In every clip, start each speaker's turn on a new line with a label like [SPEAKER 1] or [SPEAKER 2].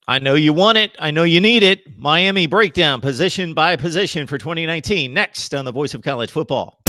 [SPEAKER 1] I know you want it. I know you need it. Miami breakdown, position by position for 2019. Next on the Voice of College Football.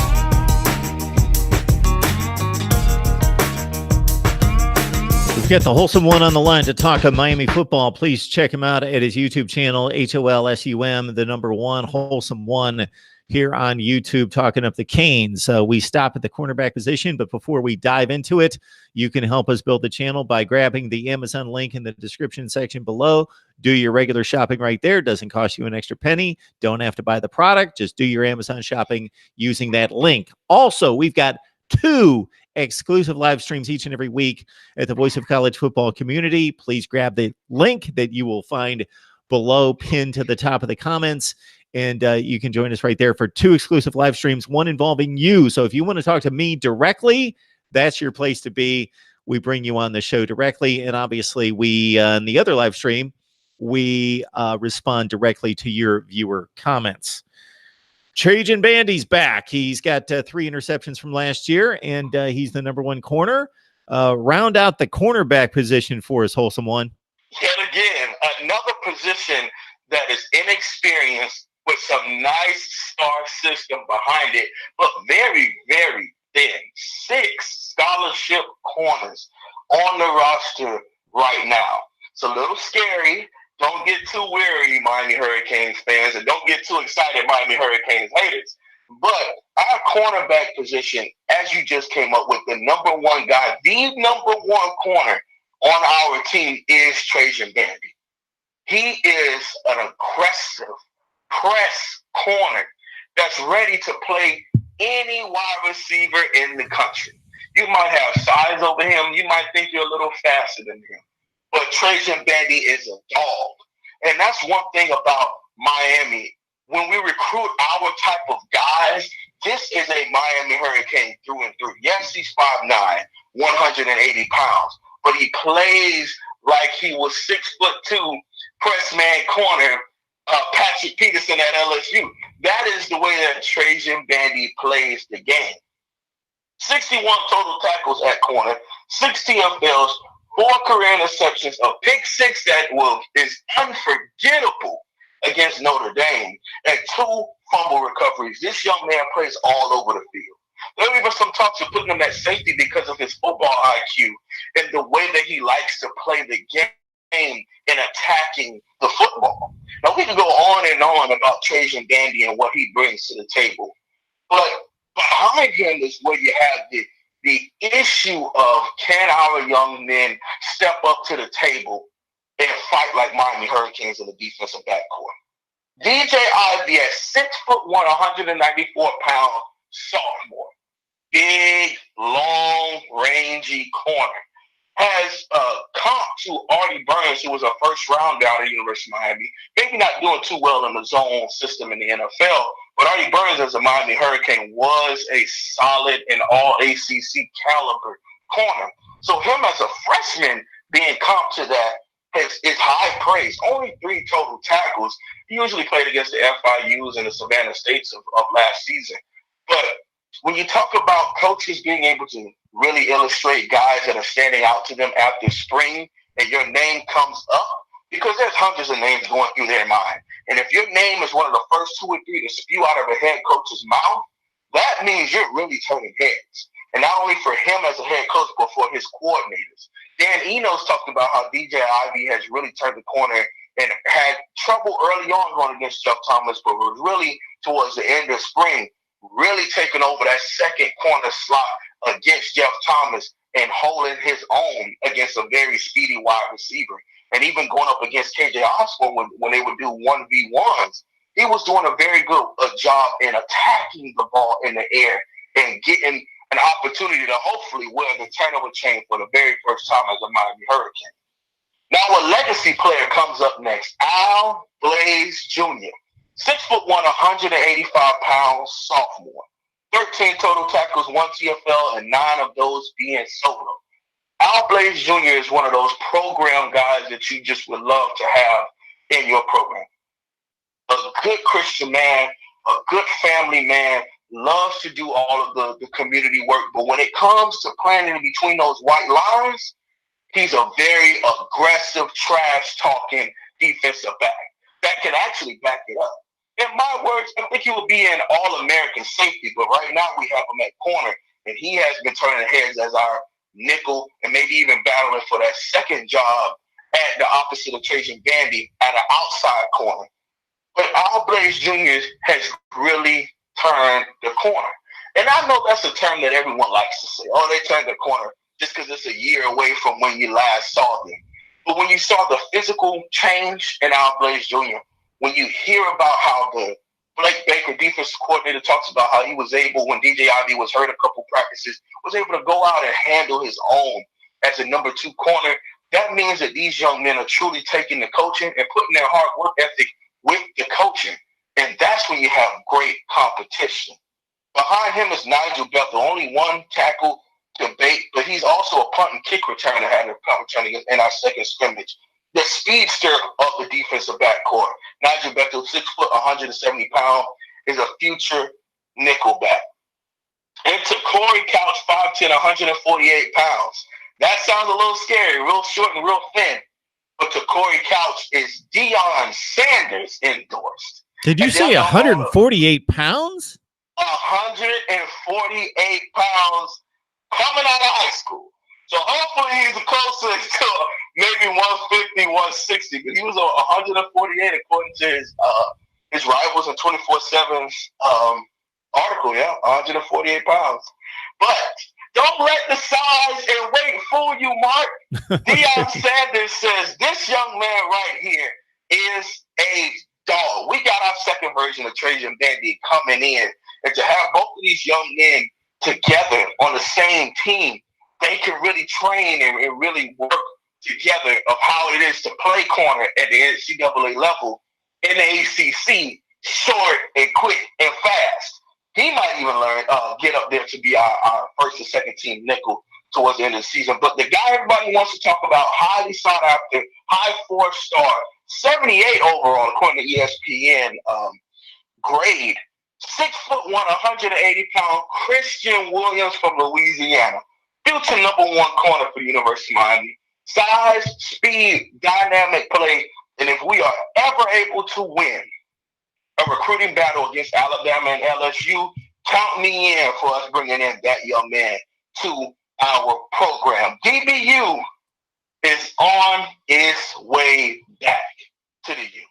[SPEAKER 1] We've got the Wholesome One on the line to talk of Miami football. Please check him out at his YouTube channel, HOLSUM, the number one, Wholesome One, here on YouTube, talking up the Canes. We stop at the cornerback position, but before we dive into it, you can help us build the channel by grabbing the Amazon link in the description section below. Do your regular shopping right there. Doesn't cost you an extra penny. Don't have to buy the product. Just do your Amazon shopping using that link. Also, we've got 2 exclusive live streams each and every week at the Voice of College Football community. Please grab the link that you will find below, pinned to the top of the comments, and you can join us right there for 2 exclusive live streams, one involving you. So if you want to talk to me directly, that's your place to be. We bring you on the show directly, and obviously we, in the other live stream, we respond directly to your viewer comments. Trajan Bandy's back. He's got 3 interceptions from last year, and he's the number 1 corner. Round out the cornerback position for us, Wholesome One.
[SPEAKER 2] Yet again, another position that is inexperienced with some nice star system behind it, but very, very thin. 6 scholarship corners on the roster right now. It's a little scary. Don't get too weary, Miami Hurricanes fans, and don't get too excited, Miami Hurricanes haters. But our cornerback position, as you just came up with, the number 1 guy, the number 1 corner on our team is Trajan Bandy. He is an aggressive press corner that's ready to play any wide receiver in the country. You might have size over him. You might think you're a little faster than him. But Trajan Bandy is a dog. And that's one thing about Miami. When we recruit our type of guys, this is a Miami Hurricane through and through. Yes, he's 5'9", 180 pounds, but he plays like he was 6'2", press man corner, Patrick Peterson at LSU. That is the way that Trajan Bandy plays the game. 61 total tackles at corner, 6 TFLs, 4 career interceptions, a pick 6 that is unforgettable against Notre Dame, and 2 fumble recoveries. This young man plays all over the field. There were even some talks of putting him at safety because of his football IQ and the way that he likes to play the game in attacking the football. Now, we can go on and on about Trajan Bandy and what he brings to the table, but behind him is where you have the issue of, can our young men step up to the table and fight like Miami Hurricanes in the defensive backcourt? DJ Ivy at 6'1", 194-pound sophomore, big, long, rangy corner, has comp to Artie Burns, who was a first-round out of the University of Miami. Maybe not doing too well in the zone system in the NFL, but Artie Burns as a Miami Hurricane was a solid and all-ACC caliber corner. So him as a freshman being comp to that is high praise. Only 3 total tackles. He usually played against the FIUs and the Savannah States of last season. But when you talk about coaches being able to really illustrate guys that are standing out to them after spring and your name comes up, because there's hundreds of names going through their mind. And if your name is one of the first 2 or 3 to spew out of a head coach's mouth, that means you're really turning heads. And not only for him as a head coach, but for his coordinators. Dan Enos talked about how DJ Ivy has really turned the corner and had trouble early on going against Jeff Thomas, but was really towards the end of spring, really taking over that second corner slot against Jeff Thomas and holding his own against a very speedy wide receiver. And even going up against KJ Osborne when they would do 1v1s, he was doing a very good job in attacking the ball in the air and getting an opportunity to hopefully wear the turnover chain for the very first time as a Miami Hurricane. Now a legacy player comes up next, Al Blaze Jr., 6'1", 185-pound sophomore, 13 total tackles, 1 TFL, and 9 of those being solo. Al Blaze Jr. is one of those program guys that you just would love to have in your program. A good Christian man, a good family man, loves to do all of the community work. But when it comes to playing in between those white lines, He's a very aggressive, trash-talking defensive back that can actually back it up. In my words, I think he will be an All-American safety, but right now we have him at corner, and he has been turning heads as our nickel and maybe even battling for that second job at the opposite of Trajan Bandy at an outside corner. But Al Blaze Jr. has really turned the corner. And I know that's a term that everyone likes to say. Oh, they turned the corner just because it's a year away from when you last saw them. But when you saw the physical change in Al Blaze Jr., when you hear about how the Blake Baker defensive coordinator talks about how he was able, when DJ Ivy was hurt a couple practices, was able to go out and handle his own as a number 2 corner, that means that these young men are truly taking the coaching and putting their hard work ethic with the coaching. And that's when you have great competition. Behind him is Nigel Bethel, only 1 tackle debate, but he's also a punt and kick returner, had a punt return in our second scrimmage. The speedster of the defensive backcourt. Nigel Bethel, 6 foot, 170 pounds, is a future nickel back. And to Corey Couch, 5'10", 148 pounds. That sounds a little scary, real short and real thin. But to Corey Couch is Deion Sanders endorsed.
[SPEAKER 1] Did you say 148 pounds?
[SPEAKER 2] 148 pounds coming out of high school. So hopefully he's closer to maybe 150, 160. But he was 148 according to his rivals in 24/7's article. Yeah, 148 pounds. But don't let the size and weight fool you, Mark. Deion Sanders says this young man right here is a dog. We got our second version of Trajan Bandy coming in. And to have both of these young men together on the same team, they can really train and really work together of how it is to play corner at the NCAA level in the ACC, short and quick and fast. He might even learn, get up there to be our first and second team nickel towards the end of the season. But the guy everybody wants to talk about, highly sought after, high 4-star, 78 overall, according to ESPN grade, 6'1", 180 pound Christian Williams from Louisiana, future number 1 corner for the University of Miami. Size, speed, dynamic play, and if we are ever able to win a recruiting battle against Alabama and LSU, count me in for us bringing in that young man to our program. DBU is on its way back to the U.